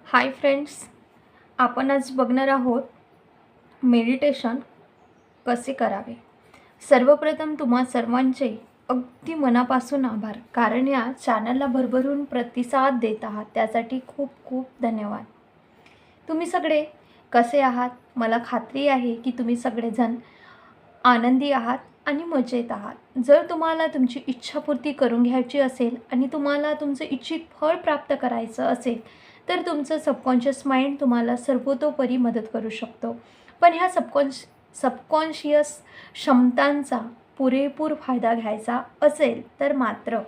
Hi friends, आपण आज बघणार आहोत मेडिटेशन कसे करावे। सर्वप्रथम तुम्हा सर्वांचे अगदी मनापासून आभार, कारण या चॅनलला भरभरून प्रतिसाद देत आहात, त्यासाठी खूप खूप धन्यवाद। तुम्ही सगळे कसे आहात? मला खात्री आहे की तुम्ही सगळेजण आनंदी आहात आणि मजेत आहात। जर तुम्हाला तुमची इच्छापूर्ती करून घ्यायची असेल आणि तुम्हाला तुमचं इच्छित फळ प्राप्त करायचं असेल तर तुमचं सबकॉन्शियस माइंड तुम्हाला सर्वतोपरी मदत करू शकतो। पण ह्या सबकॉन्शियस क्षमतांचा पुरेपूर फायदा घ्यायचा असेल तर मात्र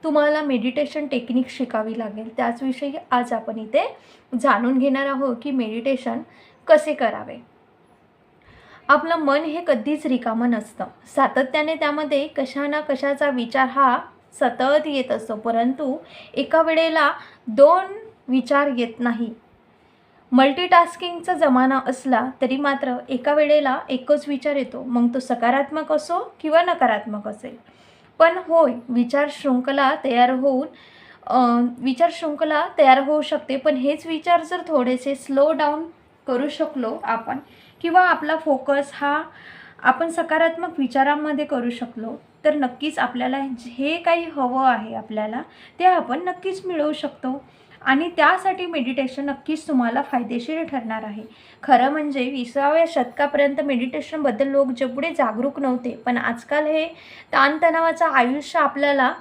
तुम्हाला मेडिटेशन टेक्निक शिकावी लागेल। त्याचविषयी आज आपण इथे जाणून घेणार आहोत की मेडिटेशन कसे करावे। आपलं मन हे कधीच रिकामं नसतं, सातत्याने त्यामध्ये कशा ना कशाचा विचार हा सतत येत असतो, परंतु एका वेळेला दोन विचार येत नाही। मल्टीटास्किंगचा जमाना असला तरी मात्र एका वेळेला एकच विचार येतो, मग तो सकारात्मक असो किंवा नकारात्मक असेल। पण होय, विचार शृंखला तयार होऊ शकते, पण हेच विचार जर थोडेसे स्लो डाऊन करू शकलो आपण किंवा आपला फोकस हा आपण सकारात्मक विचारांमध्ये करू शकलो तर नक्कीच आपल्याला जे काही हवं आहे आपल्याला ते आपण नक्कीच मिळवू शकतो। आणि त्यासाठी मेडिटेशन नक्कीच तुम्हाला फायदेशीर ठरणार आहे। खरं म्हणजे 20व्या शतकापर्यंत मेडिटेशनबद्दल लोक जेवढे जागरूक नव्हते, पण आजकाल हे ताणतणावाचं आयुष्य आपल्या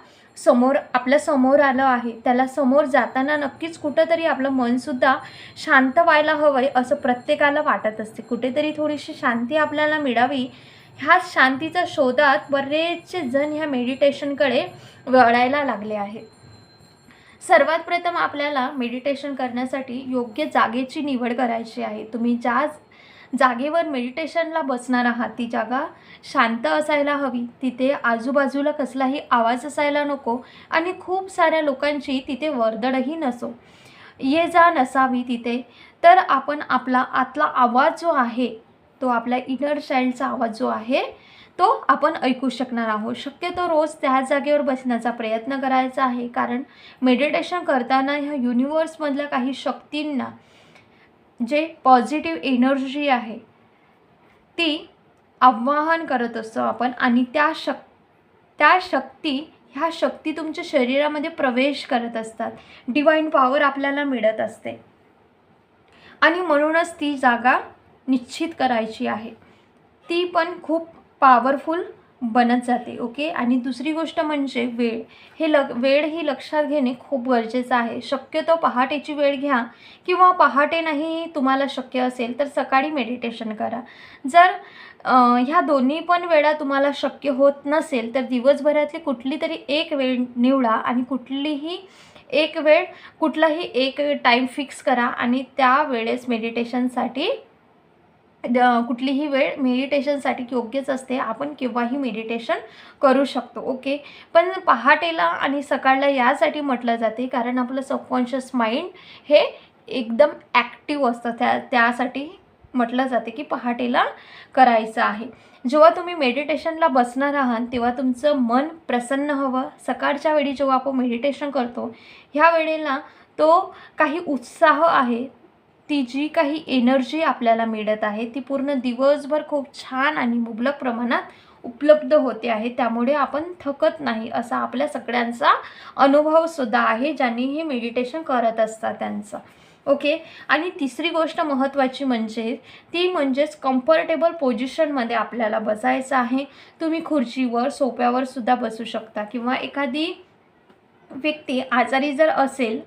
समोर आलं आहे। त्याला समोर जाताना नक्कीच कुठंतरी आपलं मनसुद्धा शांत व्हायला हवं आहे असं प्रत्येकाला वाटत असते। कुठेतरी थोडीशी शांती आपल्याला मिळावी, ह्या शांतीच्या शोधात बरेचसे जण ह्या मेडिटेशनकडे वळायला लागले आहेत। सर्वात प्रथम आपल्याला मेडिटेशन करण्यासाठी योग्य जागेची निवड करायची आहे। तुम्ही ज्या जागेवर मेडिटेशनला बसणार आहात ती जागा शांत असायला हवी, तिथे आजूबाजूला कसलाही आवाज असायला नको आणि खूप साऱ्या लोकांची तिथे वर्दळही नसो, ये जा नसावी तिथे। तर आपण आपला आतला आवाज जो आहे, तो आपल्या इनर चाइल्डचा आवाज जो आहे तो आपण ऐकू शकणार आहोत। शक्यतो रोज त्या जागेवर बसण्याचा प्रयत्न करायचा आहे, कारण मेडिटेशन करताना ह्या युनिवर्समधल्या काही शक्तींना जे पॉझिटिव्ह एनर्जी आहे ती आवाहन करत असतो आपण, आणि ह्या शक्ती तुमच्या शरीरामध्ये प्रवेश करत असतात। डिवाइन पॉवर आपल्याला मिळत असते आणि म्हणूनच ती जागा निश्चित करायची आहे, ती पण खूप पॉवरफुल बनत जाते। ओके, आणि दुसरी गोष्ट म्हणजे वेळ ही लक्षात घेणे खूप गरजेचं आहे। शक्यतो पहाटेची वेळ घ्या, किंवा पहाटे नाही तुम्हाला शक्य असेल तर सकाळी मेडिटेशन करा। जर ह्या दोन्ही पण वेळा तुम्हाला शक्य होत नसेल तर दिवसभरातली कुठली तरी एक वेळ निवडा आणि कुठलाही एक टाईम फिक्स करा आणि त्या वेळेस कुठलीही वेळ मेडिटेशनसाठी योग्यच असते, आपण केव्हाही मेडिटेशन करू शकतो। ओके, पण पहाटेला आणि सकाळला यासाठी म्हटलं जाते कारण आपलं सबकॉन्शियस माइंड हे एकदम ॲक्टिव्ह असतं, त्यासाठी म्हटलं जाते की पहाटेला करायचं आहे। जेव्हा तुम्ही मेडिटेशनला बसणार आहात तेव्हा तुमचं मन प्रसन्न हवं। सकाळच्या वेळी जेव्हा आपण मेडिटेशन करतो ह्या वेळेला तो काही उत्साह आहे, ती जी काही एनर्जी आपल्याला मिळत आहे ती पूर्ण दिवसभर खूप छान आणि मुबलक प्रमाणात उपलब्ध होते आहे, त्यामुळे आपण थकत नाही असा आपल्या सगळ्यांचा अनुभवसुद्धा आहे ज्यांनी हे मेडिटेशन करत असतात त्यांचा। ओके, आणि तिसरी गोष्ट महत्त्वाची म्हणजेच कम्फर्टेबल पोझिशनमध्ये आपल्याला बसायचं आहे। तुम्ही खुर्चीवर सोफ्यावर सुद्धा बसू शकता, किंवा एखादी व्यक्ती आजारी जर असेल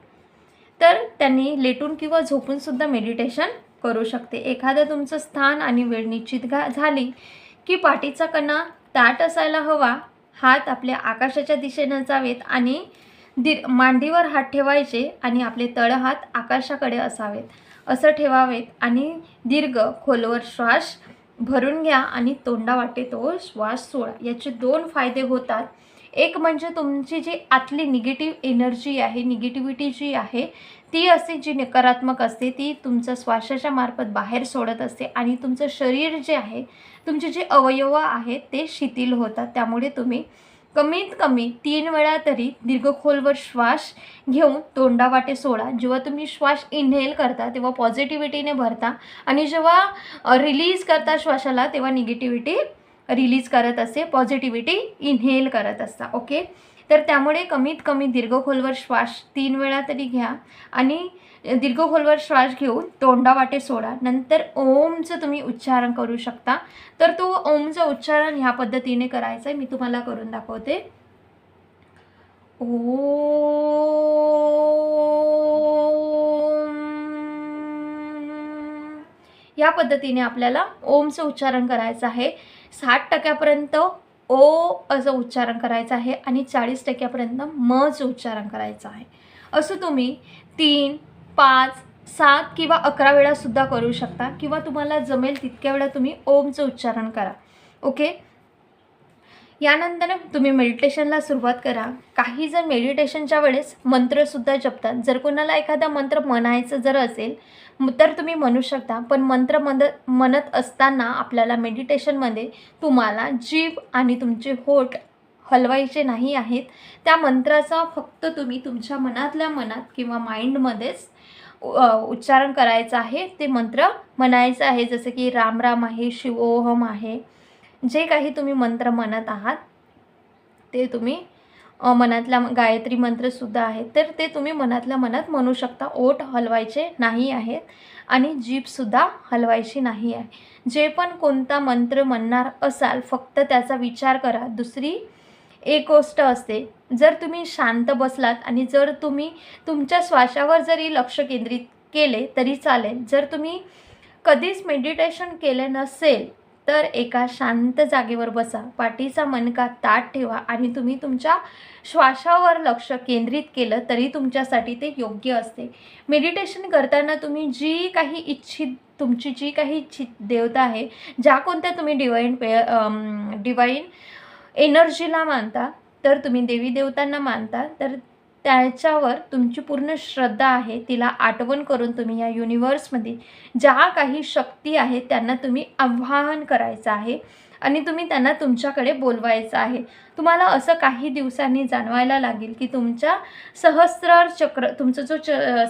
तर त्यांनी लेटून किंवा झोपून सुद्धा मेडिटेशन करू शकते। एखादं तुमचं स्थान आणि वेळ निश्चित झाली की पाठीचा कणा ताठ असायला हवा, हात आपल्या आकाशाच्या दिशेने जावेत आणि मांडीवर हात ठेवायचे आणि आपले तळहात आकाशाकडे असं ठेवावेत आणि दीर्घ खोलवर श्वास भरून घ्या आणि तोंडावाटे तो श्वास सोडा। याचे दोन फायदे होतात। एक म्हणजे तुमची जी आतली निगेटिव्ह एनर्जी आहे, निगेटिव्हिटी जी आहे ती असते, जी नकारात्मक असते ती तुमच्या श्वासाच्या मार्फत बाहेर सोडत असते आणि तुमचं शरीर जे आहे, तुमचे जे अवयव आहेत ते शिथिल होतात, त्यामुळे तुम्ही कमीत कमी 3 वेळा तरी दीर्घ खोलवर श्वास घेऊन तोंडावाटे सोडा. जेव्हा तुम्ही श्वास इनहेल करता तेव्हा पॉझिटिव्हिटीने भरता आणि जेव्हा रिलीज करता श्वासाला तेव्हा निगेटिव्हिटी रिलीज करत असते, पॉझिटिव्हिटी इनहेल करत असता. ओके, तर त्यामुळे कमीत कमी दीर्घ खोलवर श्वास 3 वेळा तरी घ्या आणि दीर्घ खोलवर श्वास घेऊन तोंडावाटे सोडा. नंतर ओमचं तुम्ही उच्चारण करू शकता. तर तो ओमचं उच्चारण ह्या पद्धतीने करायचं आहे, मी तुम्हाला करून दाखवते. ओम. या पद्धतीने आपल्याला ओमचं उच्चारण करायचं आहे. 60% ओ असं उच्चारण करायचं आहे आणि 40% मचं उच्चारण करायचं आहे. असं तुम्ही 3, 5, 7 किंवा 11 वेळा सुद्धा करू शकता किंवा तुम्हाला जमेल तितक्या वेळा तुम्ही ओमचं उच्चारण करा. ओके, यानंतर तुम्ही मेडिटेशनला सुरुवात करा. काही जण मेडिटेशनच्या वेळेस मंत्रसुद्धा जपतात. जर कोणाला एखादा मंत्र म्हणायचं जर असेल तर तुम्ही म्हणू शकता, पण मंत्र म्हणत असताना आपल्याला मेडिटेशनमध्ये तुम्हाला जीभ आणि तुमचे होठ हलवायचे नाही आहेत. त्या मंत्राचा फक्त तुम्ही तुमच्या मनातल्या मनात किंवा माइंडमध्येच उच्चारण करायचं आहे, ते मंत्र म्हणायचं आहे. जसं की राम राम आहे, शिवोहम आहे, जे काही तुम्ही मंत्र म्हणत आहात ते तुम्ही मनातल्या गायत्री मंत्रसुद्धा आहे, तर ते तुम्ही मनातल्या मनात म्हणू शकता. ओठ हलवायचे नाही आहेत आणि जीभसुद्धा हलवायची नाही आहे. जे पण कोणता मंत्र म्हणणार असाल फक्त त्याचा विचार करा. दुसरी एक गोष्ट असते, जर तुम्ही शांत बसलात आणि जर तुम्ही तुमच्या श्वासावर जरी लक्ष केंद्रित केले तरी चालेल. जर तुम्ही कधीच मेडिटेशन केले नसेल तर एका शांत जागेवर बसा, पाठीचा मणका ताठ ठेवा आणि तुम्ही तुमच्या श्वासावर लक्ष केंद्रित केलं तरी तुमच्यासाठी ते योग्य असते. मेडिटेशन करताना तुम्ही तुमची जी काही इच्छित देवता आहे, ज्या कोणत्या तुम्ही डिवाईन एनर्जीला मानता, तर तुम्ही देवी देवतांना मानता, तर त्याच्यावर तुमची पूर्ण श्रद्धा आहे. तिला आठवण करून तुम्ही या युनिवर्समध्ये ज्या काही शक्ती आहेत त्यांना तुम्ही आवाहन करायचं आहे आणि तुम्ही त्यांना तुमच्याकडे बोलवायचं आहे. तुम्हाला असं काही दिवसांनी जाणवायला लागेल की तुमच्या सहस्रार चक्र, तुमचं जो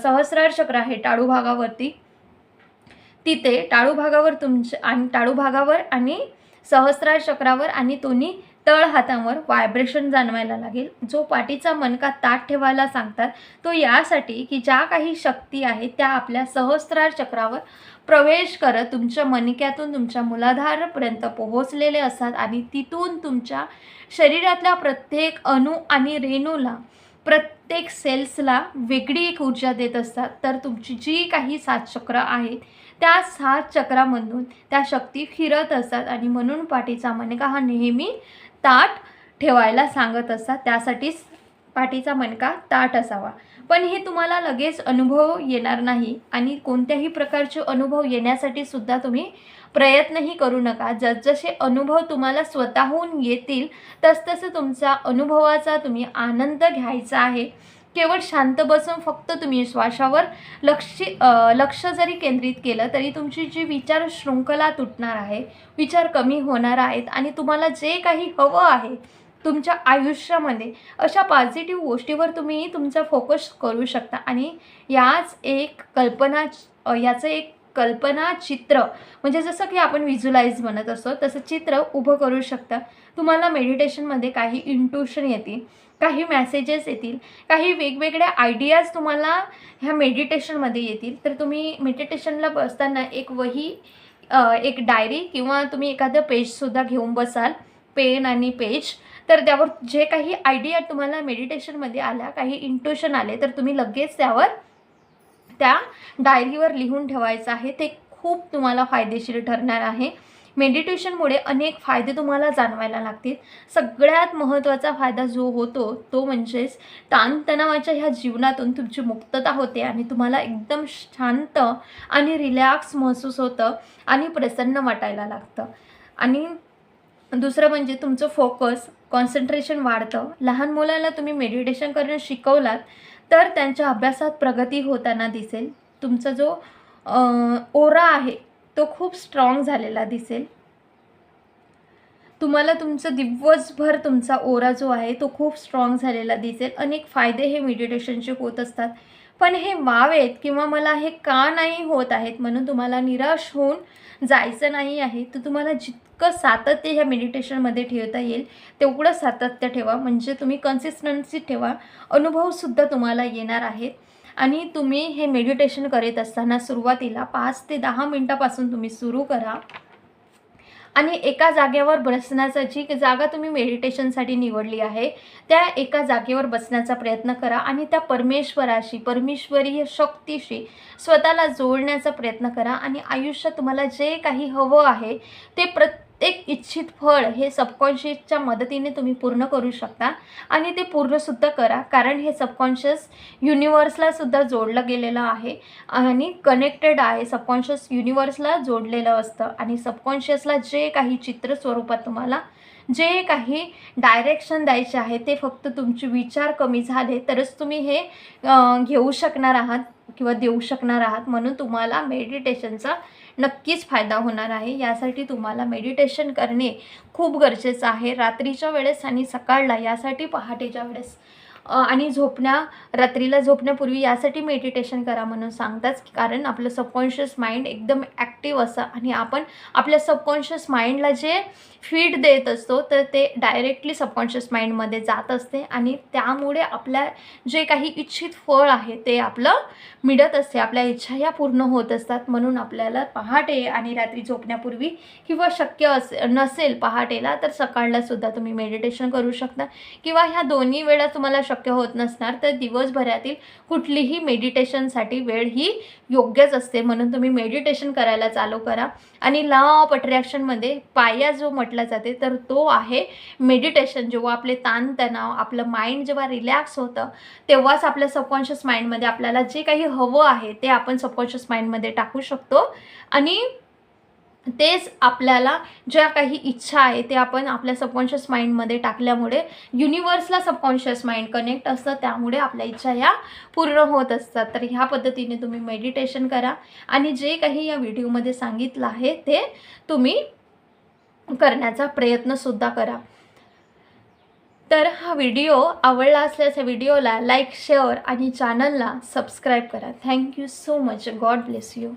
सहस्रार चक्र आहे टाळूभागावरती, तिथे टाळूभागावर आणि सहस्रार चक्रावर आणि दोन्ही तळ हातांवर व्हायब्रेशन जाणवायला लागेल. जो पाठीचा मणका ताठ ठेवायला सांगतात तो यासाठी की ज्या काही शक्ती आहेत त्या आपल्या सहस्रार चक्रावर प्रवेश करत तुमच्या मणक्यातून तुमच्या मूलाधारापर्यंत पोहोचलेले असतात आणि तिथून तुमच्या शरीरातल्या प्रत्येक अणू आणि रेणूला, प्रत्येक सेल्सला वेगळी एक ऊर्जा देत असतात. तर तुमची जी काही 7 चक्र आहेत त्या 7 चक्रामधून त्या शक्ती फिरत असतात आणि म्हणून पाठीचा मणका हा नेहमी ताठ ठेवायला सांगत असतात. त्यासाठीच पाठीचा मणका ताठ असावा. पण हे तुम्हाला लगेच अनुभव येणार नाही आणि कोणत्याही प्रकारचे अनुभव येण्यासाठी सुद्धा तुम्ही प्रयत्नही करू नका. जसजसे अनुभव तुम्हाला स्वतःहून येतील तसतसं तुमचा अनुभवाचा तुम्ही आनंद घ्यायचा आहे. केवळ शांत बसून फक्त तुम्ही श्वासावर लक्ष जरी केंद्रित केलं तरी तुमची जी विचार शृंखला तुटणार आहे, विचार कमी होणार आहेत आणि तुम्हाला जे काही हवं आहे तुमच्या आयुष्यामध्ये अशा पॉझिटिव्ह गोष्टीवर तुम्ही तुमचा फोकस करू शकता. आणि याचं एक कल्पना चित्र म्हणजे जसं की आपण व्हिज्युलाइज म्हणत असतो तसं चित्र उभं करू शकता. तुम्हाला मेडिटेशनमध्ये काही इंट्युशन येतील, काही मेसेजेस येतील, काही वेगवेगळ्या आयडियाज तुम्हाला ह्या मेडिटेशनमध्ये येतील. तर तुम्ही मेडिटेशनला बसताना एक वही, एक डायरी किंवा तुम्ही एखादं पेजसुद्धा घेऊन बसाल, पेन आणि पेज. तर त्यावर जे काही आयडिया तुम्हाला मेडिटेशनमध्ये आल्या, काही इंट्युशन आले तर तुम्ही लगेच त्या डायरीवर लिहून ठेवायचं आहे. ते खूप तुम्हाला फायदेशीर ठरणार आहे. मेडिटेशनमुळे अनेक फायदे तुम्हाला जाणवायला लागतील. सगळ्यात महत्त्वाचा फायदा जो होतो तो म्हणजेच ताणतणावाच्या ह्या जीवनातून तुमची मुक्तता होते आणि तुम्हाला एकदम शांत आणि रिलॅक्स महसूस होतं आणि प्रसन्न वाटायला लागतं. आणि दुसरं म्हणजे तुमचं फोकस, कॉन्सन्ट्रेशन वाढतं. लहान मुलांना तुम्ही मेडिटेशन करणं शिकवलात तर त्यांच्या अभ्यासात प्रगती होताना दिसेल. तुमचा जो ओरा आहे तो खूप स्ट्रॉंग झालेला दिसेल. तुम्हाला तुमचं दिवसभर तुमचा ओरा जो आहे तो खूप स्ट्रॉंग झालेला दिसेल. अनेक फायदे हे मेडिटेशनचे होत असतात. पण हे व्हावेत किंवा मला हे का नाही होत आहेत म्हणून तुम्हाला निराश होऊन जायचं नाही आहे. तर तुम्हाला जितकं सातत्य ह्या मेडिटेशनमध्ये ठेवता येईल तेवढं सातत्य ठेवा. म्हणजे तुम्ही कन्सिस्टन्सी ठेवा. अनुभवसुद्धा तुम्हाला येणार आहेत. आणि तुम्ही हे मेडिटेशन करत असताना सुरुवातीला 5 ते 10 मिनटापासून तुम्ही सुरू करा. आणि एका जागेवर बसण्याची जी जागा तुम्ही मेडिटेशनसाठी निवडली आहे त्या एका जागेवर बसण्याचा प्रयत्न करा आणि त्या परमेश्वराशी, परमेश्वरीय शक्तीशी स्वतःला जोडण्याचा प्रयत्न करा. आणि आयुष्यात तुम्हाला जे काही हवं आहे ते प्रत्येक इच्छित फळ हे सबकॉन्शियसच्या मदतीने तुम्ही पूर्ण करू शकता. आणि ते पूर्णसुद्धा करा, कारण हे सबकॉन्शियस युनिवर्सला सुद्धा जोडलं गेलेलं आहे आणि कनेक्टेड आहे. सबकॉन्शियस युनिवर्सला जोडलेलं असतं आणि सबकॉन्शियसला जे काही चित्र स्वरूपात तुम्हाला जे काही डायरेक्शन द्यायचे आहे ते फक्त तुमचे विचार कमी झाले तरच तुम्ही हे घेऊ शकणार आहात किंवा देऊ शकणार आहात. म्हणून तुम्हाला मेडिटेशनचा नक्कीच फायदा होणार आहे. यासाठी तुम्हाला मेडिटेशन करणे खूप गरजेचं आहे. रात्रीच्या वेळेस आणि सकाळला, यासाठी पहाटेच्या वेळेस आणि रात्रीला झोपण्यापूर्वी यासाठी मेडिटेशन करा म्हणून सांगतात. कारण आपलं सबकॉन्शियस माइंड एकदम ॲक्टिव्ह असतं आणि आपण आपल्या सबकॉन्शियस माइंडला जे फीड देत असतो तर ते डायरेक्टली सबकॉन्शियस माइंडमध्ये जात असते आणि त्यामुळे आपल्या जे काही इच्छित फळ आहे ते आपलं मिळत असते. आपल्या इच्छा ह्या पूर्ण होत असतात. म्हणून आपल्याला पहाटे आणि रात्री झोपण्यापूर्वी किंवा शक्य नसेल पहाटेला तर सकाळला सुद्धा तुम्ही मेडिटेशन करू शकता. किंवा ह्या दोन्ही वेळा तुम्हाला शक्य होत नसणार तर दिवसभरातील कुठलीही मेडिटेशनसाठी वेळ ही योग्यच असते. म्हणून तुम्ही मेडिटेशन करायला चालू करा. आणि लॉ ऑफ अट्रॅक्शनमध्ये पाया जो म्हटला जाते तर तो आहे मेडिटेशन. जेव्हा आपले ताणतणाव, आपलं माइंड जेव्हा रिलॅक्स होतं तेव्हाच आपल्या सबकॉन्शियस माइंडमध्ये आपल्याला जे काही हवं आहे ते आपण सबकॉन्शियस माइंडमध्ये टाकू शकतो. आणि तेच आपल्याला ज्या काही इच्छा आहे ते आपण आपल्या सबकॉन्शियस माइंडमध्ये टाकल्यामुळे युनिवर्सला सबकॉन्शियस माइंड कनेक्ट असतं. त्यामुळे आपल्या इच्छा ह्या पूर्ण होत असतात. तर ह्या पद्धतीने तुम्ही मेडिटेशन करा आणि जे काही या व्हिडिओमध्ये सांगितलं आहे ते तुम्ही करण्याचा प्रयत्नसुद्धा करा. तर हा व्हिडिओ आवडला असल्यास व्हिडिओला लाईक, शेअर आणि चॅनलला सबस्क्राईब करा. Thank you so much. God bless you.